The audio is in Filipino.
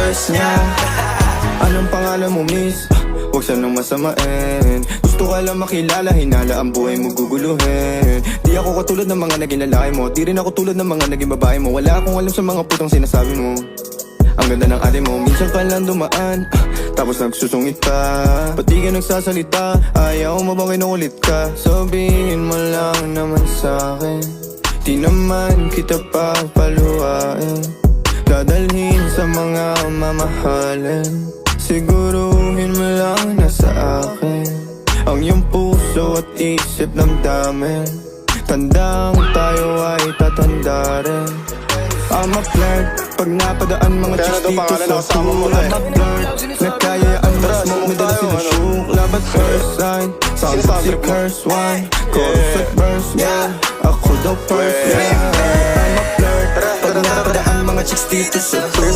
first niya. Anong pangalan mo, miss? Huwag sanang masamain. Gusto ka lang makilala, hinala ang buhay mo guguluhin. Di ako katulad ng mga naging lalaki mo, di rin ako tulad ng mga naging babae mo. Wala akong alam sa mga putang sinasabi mo. Ang ganda ng ate mo, minsan ka lang dumaan, tapos nagsusungit pa. Ba't di ka nagsasalita? Ayaw mo bang kinukulit ka? Sabihin mo lang naman sa'kin, di naman kita papaluhain. Dadalhin sa mga mamahalin. Siguruhin mo lang na sa akin ang iyong puso at isip ng damin. Tandang tayo ay tatanda rin. I'm a flirt, pag napadaan mga chicks dito sa school. I'm a flirt, nagkayaan mo smoke, may dala sila shook. Love at first sight, sounds like the curse one. Chorus at verse, yeah, ako daw first, yeah. I'm a flirt, pag napadaan mga chicks dito sa school.